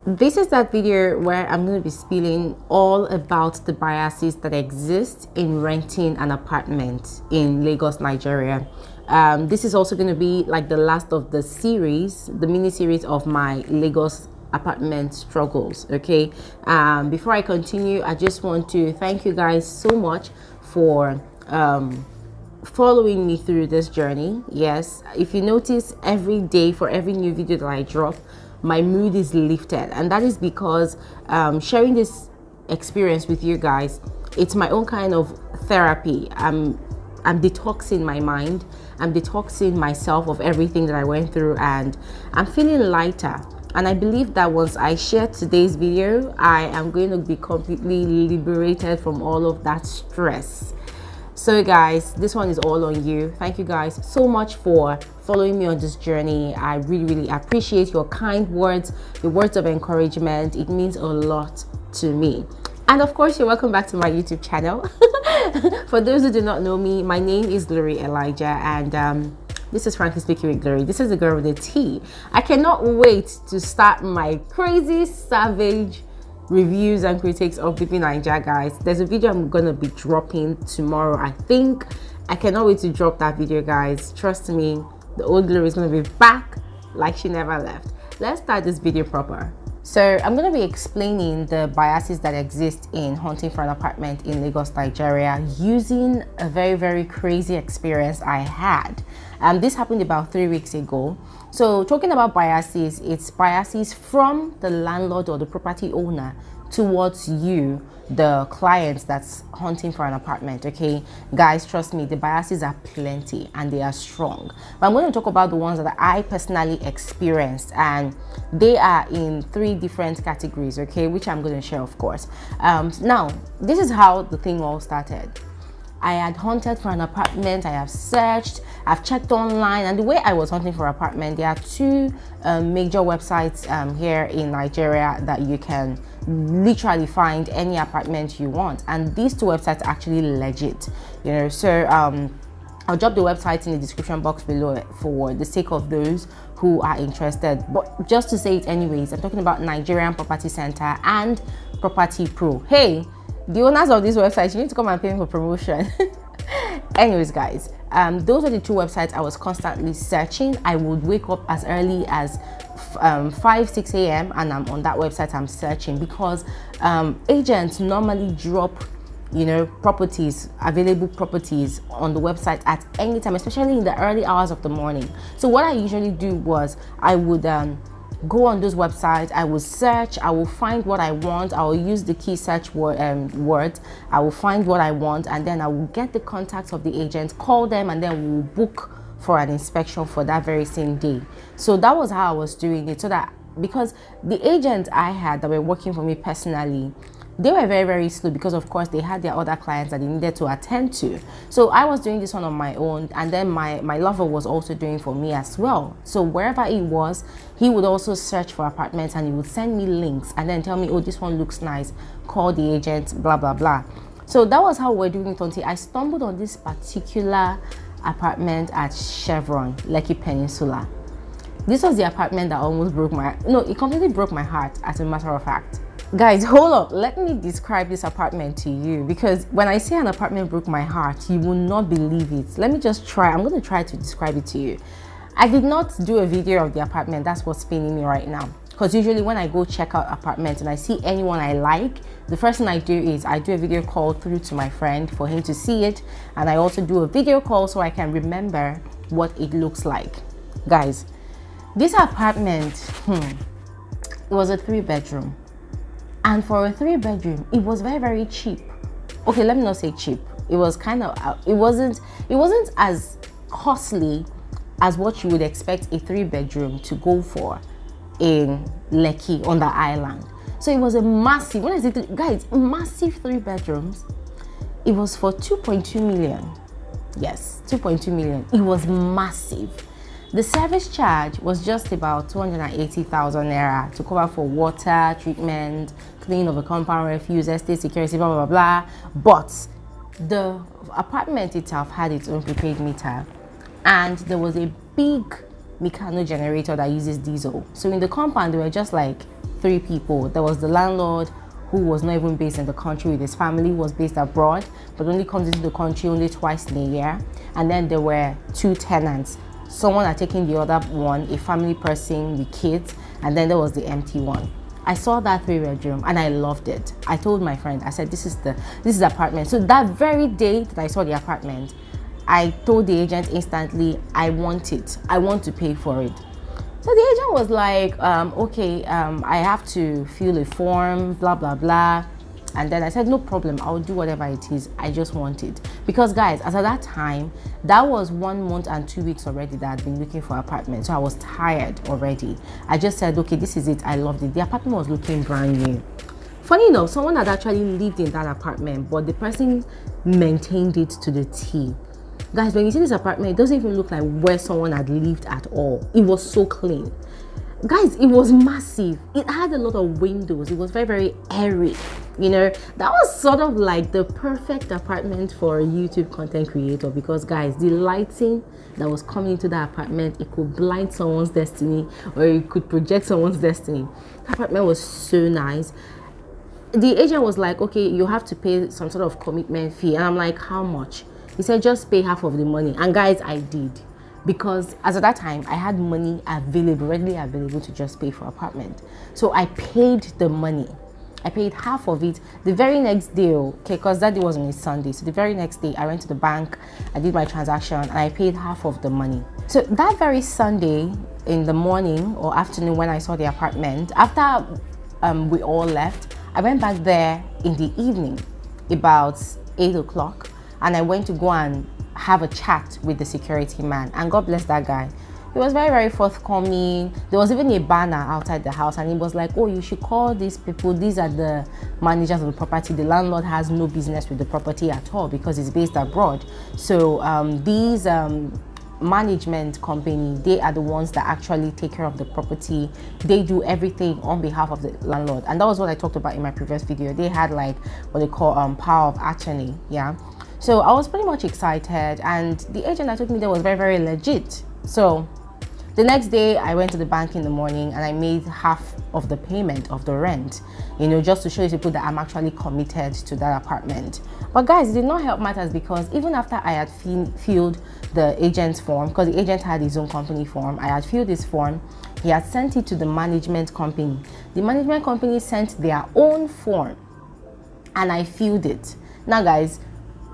This is that video where I'm going to be spilling all about the biases that exist in renting an apartment in Lagos, Nigeria. This is also going to be like the last of the series, the mini series of my Lagos apartment struggles. Okay, before I continue, I just want to thank you guys so much for following me through this journey. Yes, if you notice, every day for every new video that I drop, my mood is lifted, and that is because sharing this experience with you guys, it's my own kind of therapy. I'm detoxing my mind, I'm detoxing myself of everything that I went through, and I'm feeling lighter. And I believe that once I share today's video, I am going to be completely liberated from all of that stress. So guys, this one is all on you. Thank you guys so much for following me on this journey. I really appreciate your kind words, your words of encouragement. It means a lot to me. And of course, you're welcome back to my YouTube channel. For those who do not know me, my name is Glory Elijah, and this is Frankly Speaking with Glory. This is the girl with the T. I cannot wait to start my crazy, savage reviews and critics of Bibi Naija, guys. There's a video I'm gonna be dropping tomorrow, I think. I cannot wait to drop that video, guys. Trust me, the old Glory is gonna be back like she never left. Let's start this video proper. So I'm going to be explaining the biases that exist in hunting for an apartment in Lagos, Nigeria, using a very crazy experience I had. This happened about 3 weeks ago. So talking about biases, it's biases from the landlord or the property owner towards you, the client that's hunting for an apartment. Okay, guys, trust me, the biases are plenty and they are strong, but I'm going to talk about the ones that I personally experienced, and they are in 3 different categories, okay, which I'm going to share, of course. Now, this is how the thing all started. I had hunted for an apartment, I have searched, I've checked online, and the way I was hunting for an apartment, there are 2 major websites here in Nigeria that you can literally find any apartment you want, and these 2 websites are actually legit, you know. So I'll drop the website in the description box below for the sake of those who are interested, but just to say it anyways, I'm talking about Nigerian Property Center and Property Pro. Hey, the owners of these websites, you need to come and pay me for promotion. Anyways, guys, those are the 2 websites I was constantly searching. I would wake up as early as 5-6 a.m. and I'm on that website, I'm searching, because agents normally drop, you know, properties, available properties on the website at any time, especially in the early hours of the morning. So what I usually do was I would go on those websites, I will search, I will find what I want, I will use the key search words, I will find what I want, and then I will get the contacts of the agent, call them, and then we will book for an inspection for that very same day. So that was how I was doing it, so that because the agent I had that were working for me personally, they were very slow, because of course they had their other clients that they needed to attend to. So I was doing this one on my own, and then my lover was also doing for me as well. So wherever he was, he would also search for apartments, and he would send me links and then tell me, oh, this one looks nice, call the agent, blah blah. So that was how we're doing it until I stumbled on this particular apartment at Chevron, Lekki Peninsula. This was the apartment that almost broke my, no, it completely broke my heart, as a matter of fact. Guys, hold up, let me describe this apartment to you, because when I say an apartment broke my heart, you will not believe it. Let me just try, I'm going to try to describe it to you. I did not do a video of the apartment, that's what's paining me right now, because usually when I go check out apartments and I see anyone I like, the first thing I do is I do a video call through to my friend for him to see it, and I also do a video call so I can remember what it looks like. Guys, this apartment, it was a 3-bedroom. And for a 3-bedroom, it was very cheap. Okay, let me not say cheap. It was kind of, it wasn't as costly as what you would expect a 3-bedroom to go for in Lekki on the island. So it was a massive, when I say, guys, massive 3 bedrooms. It was for 2.2 million. Yes, 2.2 million. It was massive. The service charge was just about 280,000 naira to cover for water, treatment, cleaning of a compound, refuse, estate security, blah blah blah. But the apartment itself had its own prepaid meter, and there was a big Meccano generator that uses diesel. So in the compound, there were just like three people. There was the landlord, who was not even based in the country with his family, was based abroad, but only comes into the country only twice in a year. And then there were two tenants. Someone had taken the other one, a family person with kids, and then there was the empty one. I saw that 3-bedroom and I loved it. I told my friend, I said, this is the apartment. So that very day that I saw the apartment, I told the agent instantly, I want it. I want to pay for it. So the agent was like, okay, I have to fill a form, blah, blah, blah. And then I said, no problem, I'll do whatever it is. I just want it. Because guys, as at that time, that was 1 month and 2 weeks already that I'd been looking for an apartment. So I was tired already. I just said, okay, this is it. I loved it. The apartment was looking brand new. Funny enough, someone had actually lived in that apartment, but the person maintained it to the T. Guys, when you see this apartment, it doesn't even look like where someone had lived at all. It was so clean. Guys, it was massive. It had a lot of windows. It was very, very airy. You know, that was sort of like the perfect apartment for a YouTube content creator, because guys, the lighting that was coming into that apartment, it could blind someone's destiny, or it could project someone's destiny. The apartment was so nice. The agent was like, okay, you have to pay some sort of commitment fee. And I'm like, how much? He said, just pay half of the money. And guys, I did. Because as at that time, I had money available, readily available to just pay for apartment. So I paid the money. I paid half of it the very next day, okay, because that day was on a Sunday. So the very next day, I went to the bank, I did my transaction, and I paid half of the money. So that very Sunday in the morning or afternoon when I saw the apartment, after we all left, I went back there in the evening, about 8 o'clock, and I went to go and have a chat with the security man, and God bless that guy. He was very, very forthcoming. There was even a banner outside the house, and he was like, oh, you should call these people. These are the managers of the property. The landlord has no business with the property at all because it's based abroad. So these management company, they are the ones that actually take care of the property. They do everything on behalf of the landlord. And that was what I talked about in my previous video. They had like what they call power of attorney. Yeah. So I was pretty much excited, and the agent that took me there was very, very legit. So the next day I went to the bank in the morning and I made half of the payment of the rent, you know, just to show people that I'm actually committed to that apartment. But guys, it did not help matters, because even after I had filled the agent's form, because the agent had his own company form, I had filled his form, he had sent it to the management company. The management company sent their own form and I filled it. Now guys,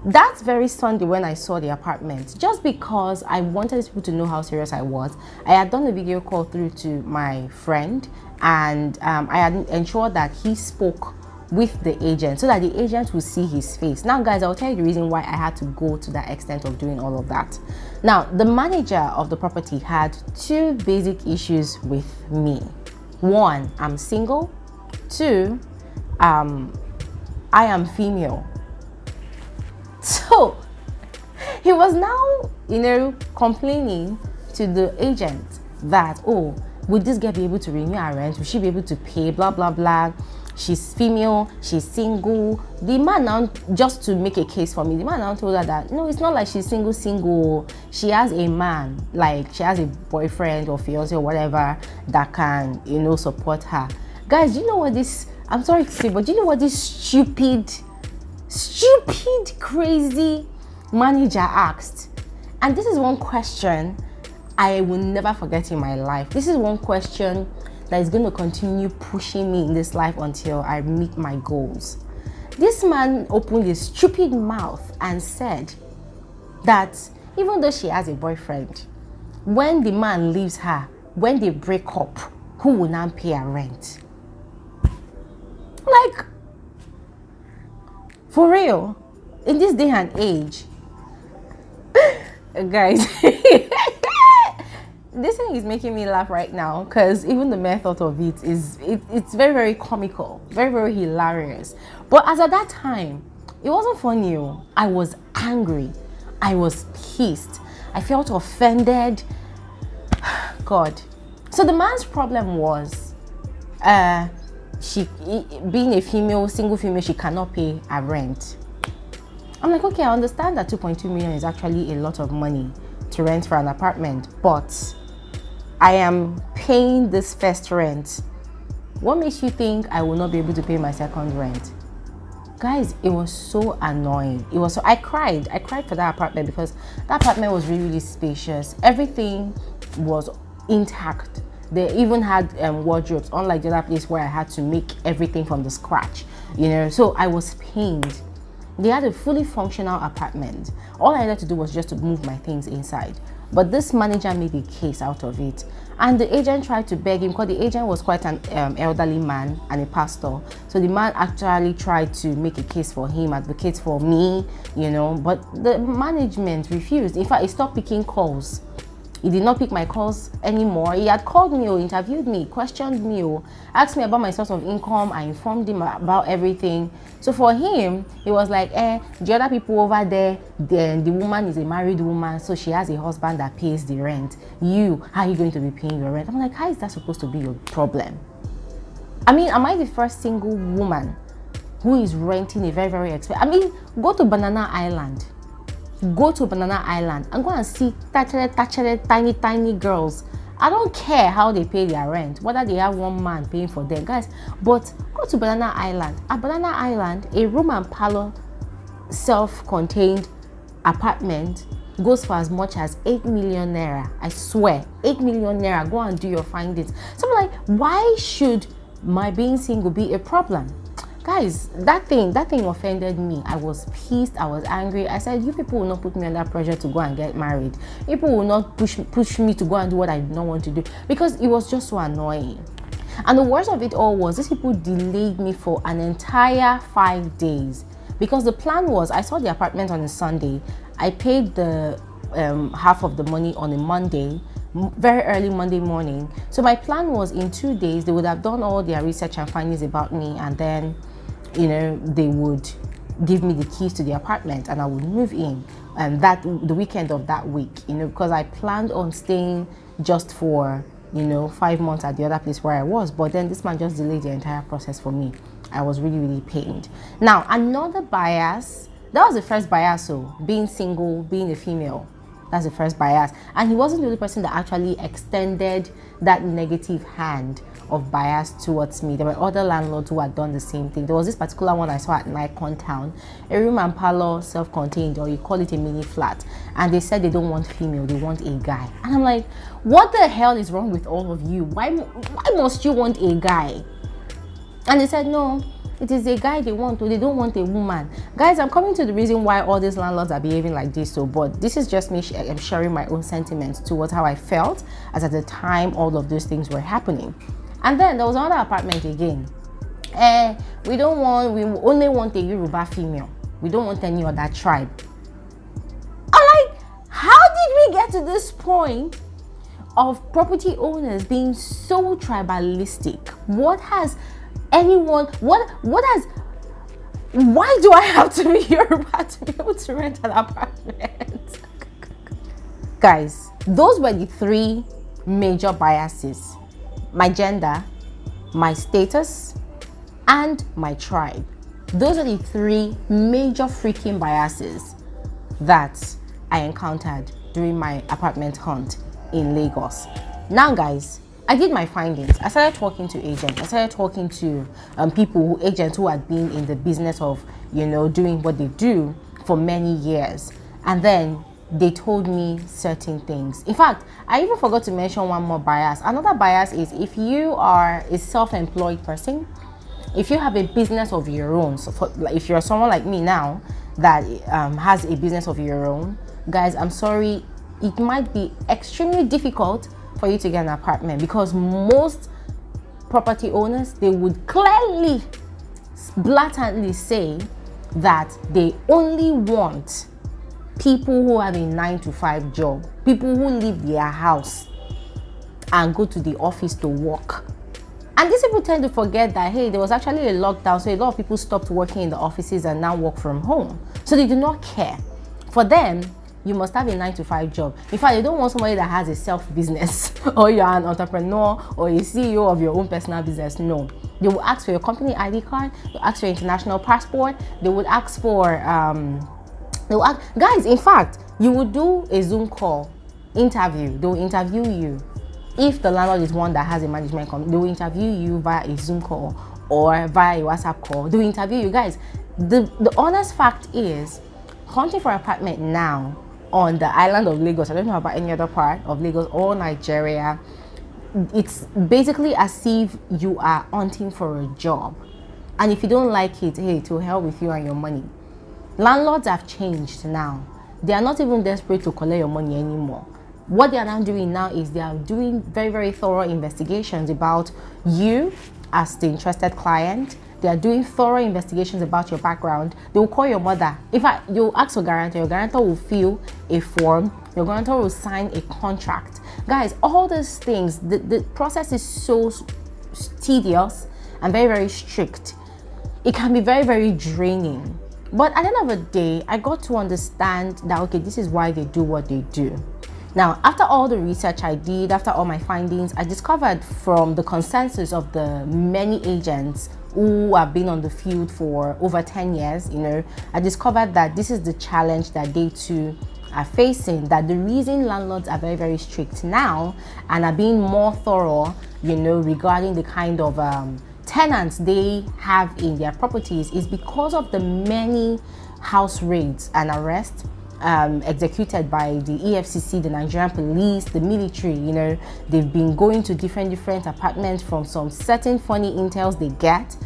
that very Sunday when I saw the apartment, just because I wanted people to know how serious I was, I had done a video call through to my friend, and I had ensured that he spoke with the agent so that the agent would see his face. Now guys, I'll tell you the reason why I had to go to that extent of doing all of that. Now, the manager of the property had two basic issues with me. One, I'm single. Two, I am female. So he was now, you know, complaining to the agent that, oh, would this girl be able to renew her rent? Will she be able to pay? Blah, blah, blah. She's female, she's single. The man now, just to make a case for me, the man now told her that, no, it's not like she's single. She has a man, like she has a boyfriend or fiance or whatever that can, you know, support her. Guys, do you know what this, I'm sorry to say, but do you know what this stupid, crazy manager asked? And this is one question I will never forget in my life. This is one question that is going to continue pushing me in this life until I meet my goals. This man opened his stupid mouth and said that even though she has a boyfriend, when the man leaves her, when they break up, who will now pay her rent? Like, for real, in this day and age, guys, this thing is making me laugh right now, because even the mere thought of it is, it's very, very comical, very, very hilarious. But as at that time, it wasn't funny. I was angry. I was pissed. I felt offended. God. So the man's problem was, she, being a female, single female, she cannot pay her rent. I'm like, okay, I understand that 2.2 million is actually a lot of money to rent for an apartment, but I am paying this first rent What makes you think I will not be able to pay my second rent? Guys, it was so annoying. It was so, I cried for that apartment because that apartment was really, really spacious. Everything was intact. They even had wardrobes, unlike the other place where I had to make everything from the scratch, you know. So I was pained. They had a fully functional apartment. All I had to do was just to move my things inside. But this manager made a case out of it. And the agent tried to beg him, because the agent was quite an elderly man and a pastor. So the man actually tried to make a case for him, advocate for me, you know. But the management refused. In fact, he stopped picking calls. He did not pick my calls anymore. He had called me or interviewed me, questioned me or asked me about my source of income. I informed him about everything. So for him, he was like, the other people over there, then the woman is a married woman, so she has a husband that pays the rent. How are you going to be paying your rent? I'm like, how is that supposed to be your problem? I mean, am I the first single woman who is renting a very, very expensive? I mean, go to Banana Island. Go to Banana Island and go and see tiny girls. I don't care how they pay their rent, whether they have one man paying for them, guys. But go to Banana Island. At Banana Island, a room and parlor self-contained apartment goes for as much as 8 million naira. I swear, 8 million naira. Go and do your findings. So I'm like, why should my being single be a problem? Guys, that thing offended me. I was pissed. I was angry. I said, you people will not put me under pressure to go and get married. People will not push me to go and do what I do not want to do, because it was just so annoying. And the worst of it all was these people delayed me for an entire 5 days, because the plan was I saw the apartment on a Sunday. I paid the half of the money on a Monday, very early Monday morning. So my plan was in 2 days they would have done all their research and findings about me, and then, you know, they would give me the keys to the apartment and I would move in, and that the weekend of that week, you know, because I planned on staying just for, you know, 5 months at the other place where I was. But then this man just delayed the entire process for me. I was really, really pained. Now, another bias, that was the first bias. So being single, being a female, that's the first bias. And he wasn't the only person that actually extended that negative hand of bias towards me. There were other landlords who had done the same thing. There was this particular one I saw at Nikon Town, a room and parlor, self-contained, or you call it a mini flat, and they said they don't want female, they want a guy. And I'm like, what the hell is wrong with all of you? Why must you want a guy? And they said, no, it is a guy they want, or they don't want a woman. Guys, I'm coming to the reason why all these landlords are behaving like this. So, but this is just me sharing my own sentiments towards how I felt as at the time all of those things were happening. And then there was another apartment again. We only want a Yoruba female. We don't want any other tribe. I'm like, how did we get to this point of property owners being so tribalistic? What has anyone, why do I have to be Yoruba to be able to rent an apartment? Guys, those were the 3 major biases: my gender, my status, and my tribe. Those are the 3 major freaking biases that I encountered during my apartment hunt in Lagos. Now, guys, I did my findings. I started talking to agents. I started talking to agents who had been in the business of, you know, doing what they do for many years. And then they told me certain things. In fact, I even forgot to mention one more bias. Another bias is if you are a self-employed person, if you have a business of your own, so if you're someone like me now that has a business of your own, guys, I'm sorry, it might be extremely difficult for you to get an apartment, because most property owners, they would clearly, blatantly say that they only want people who have a 9-to-5 job, people who leave their house and go to the office to work. And these people tend to forget that, hey, there was actually a lockdown, so a lot of people stopped working in the offices and now work from home. So they do not care. For them, you must have a 9-to-5 job. In fact, you don't want somebody that has a self-business or you're an entrepreneur or a CEO of your own personal business. No. They will ask for your company ID card. They'll ask for your international passport. They would ask for, guys, in fact, you would do a Zoom call interview. They'll interview you. If the landlord is one that has a management company, they will interview you via a Zoom call or via a WhatsApp call. They will interview you guys. The honest fact is, hunting for an apartment now on the island of Lagos, I don't know about any other part of Lagos or Nigeria, it's basically as if you are hunting for a job. And if you don't like it, hey, to hell with you and your money. Landlords have changed now. They are not even desperate to collect your money anymore. What they are now doing now is they are doing very, very thorough investigations about you as the interested client. They are doing thorough investigations about your background. They will call your mother. In fact, you'll ask your guarantor will fill a form, your guarantor will sign a contract. Guys, all these things, the process is so tedious and very, very strict. It can be very, very draining. But at the end of the day, I got to understand that, okay, this is why they do what they do. Now, after all the research I did, after all my findings, I discovered from the consensus of the many agents who have been on the field for over 10 years, I discovered that this is the challenge that they too are facing, that the reason landlords are very, very strict now and are being more thorough, regarding the kind of tenants they have in their properties is because of the many house raids and arrests executed by the EFCC, the Nigerian police, the military. They've been going to different apartments from some certain funny intels they get,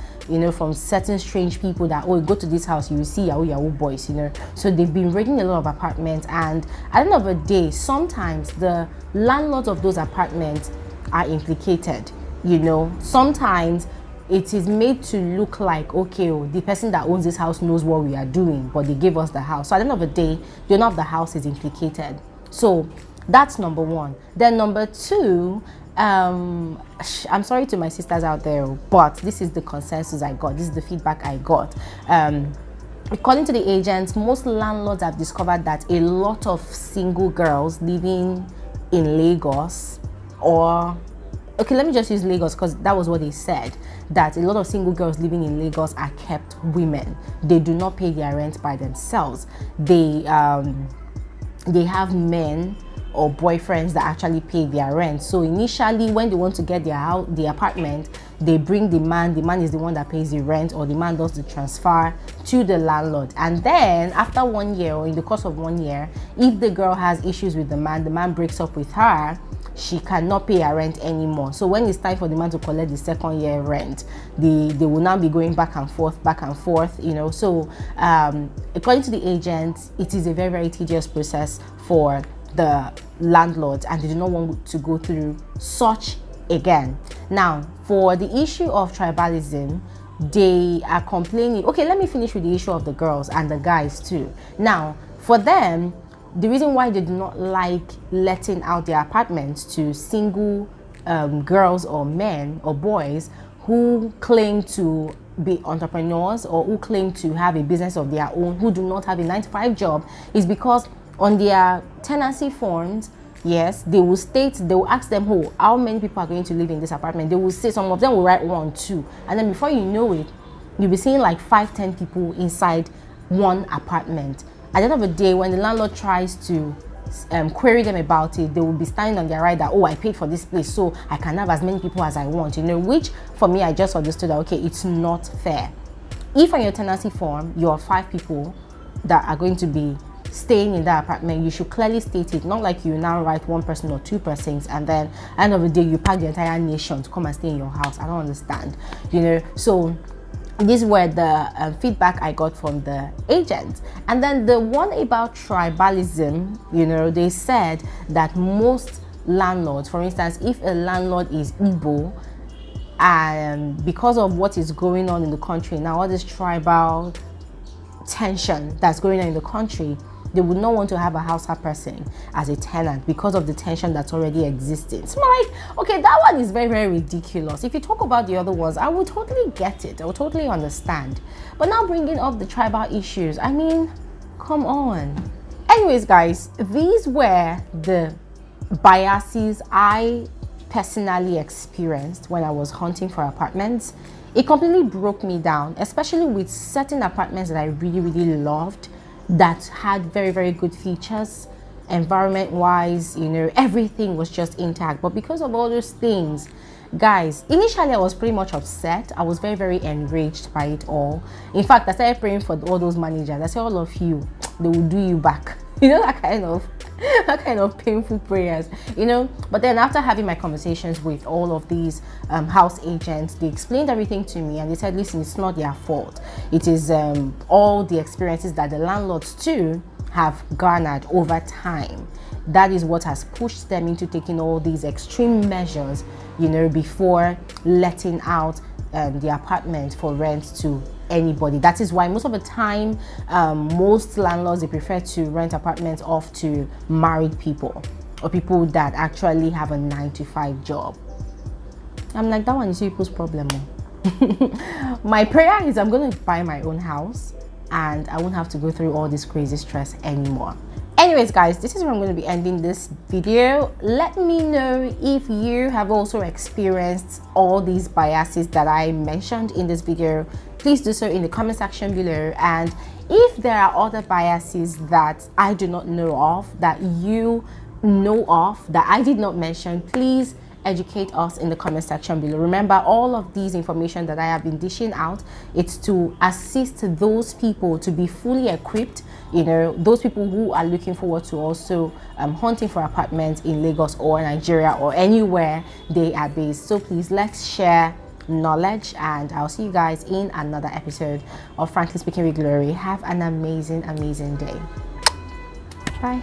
from certain strange people that, oh, go to this house, you will see Yahoo boys, So they've been raiding a lot of apartments, and at the end of the day, sometimes the landlords of those apartments are implicated. Sometimes it is made to look like, okay, the person that owns this house knows what we are doing, but they gave us the house. So at the end of the day, the owner of the house is implicated. So that's number one. Then number two, I'm sorry to my sisters out there, but this is the consensus I got. This is the feedback I got. According to the agents, most landlords have discovered that a lot of single girls living in Lagos, or okay, let me just use Lagos because that was what they said, that a lot of single girls living in Lagos are kept women. They do not pay their rent by themselves. They have men or boyfriends that actually pay their rent. So initially, when they want to get the apartment, they bring the man. The man is the one that pays the rent, or the man does the transfer to the landlord. And then after 1 year, or in the course of 1 year, if the girl has issues with the man breaks up with her, she cannot pay her rent anymore. So when it's time for the man to collect the second year rent, they will now be going back and forth. So according to the agents, it is a very, very tedious process for the landlords, and they do not want to go through such again. Now, for the issue of tribalism, they are complaining. Okay, let me finish with the issue of the girls and the guys too. Now, for them, the reason why they do not like letting out their apartments to single girls or men or boys who claim to be entrepreneurs or who claim to have a business of their own, who do not have a 9-to-5 job, is because on their tenancy forms, yes, they will ask them, oh, how many people are going to live in this apartment? They will say, some of them will write 1, 2, and then before you know it, you'll be seeing like 5-10 people inside one apartment. At the end of the day, when the landlord tries to query them about it, they will be standing on their right that, oh, I paid for this place, so I can have as many people as I want, which for me, I just understood that, okay, it's not fair. If on your tenancy form, you're 5 people that are going to be staying in that apartment, you should clearly state it, not like you now write 1 person or 2 persons and then at the end of the day, you pack the entire nation to come and stay in your house. I don't understand, So these were the feedback I got from the agents. And then the one about tribalism, they said that most landlords, for instance, if a landlord is Igbo, and because of what is going on in the country now, all this tribal tension that's going on in the country, they would not want to have a household person as a tenant because of the tension that's already existing. So I'm like, okay, that one is very, very ridiculous. If you talk about the other ones, I would totally get it. I would totally understand. But now bringing up the tribal issues, I mean, come on. Anyways, guys, these were the biases I personally experienced when I was hunting for apartments. It completely broke me down, especially with certain apartments that I really, really loved, that had very, very good features. environment wise, you know, everything was just intact. But because of all those things, guys, initially I was pretty much upset. I was very enraged by it all. In fact, I started praying for all those managers. I said, all of you, they will do you back. You know, that kind of painful prayers, you know. But then after having my conversations with all of these house agents, they explained everything to me, and they said, listen, it's not their fault. It is all the experiences that the landlords too have garnered over time. That is what has pushed them into taking all these extreme measures, you know, before letting out the apartment for rent to anybody. That is why most of the time, most landlords, they prefer to rent apartments off to married people or people that actually have a 9-to-5 job. I'm like, that one is people's problem. My prayer is I'm going to buy my own house and I won't have to go through all this crazy stress anymore. Anyways, guys, this is where I'm going to be ending this video. Let me know if you have also experienced all these biases that I mentioned in this video. Please do so in the comment section below. And if there are other biases that I do not know of, that you know of, that I did not mention, please educate us in the comment section below. Remember, all of these information that I have been dishing out, it's to assist those people to be fully equipped, you know, those people who are looking forward to also hunting for apartments in Lagos or Nigeria or anywhere they are based. So please, let's share knowledge, and I'll see you guys in another episode of Frankly Speaking with Glory. Have an amazing day. Bye.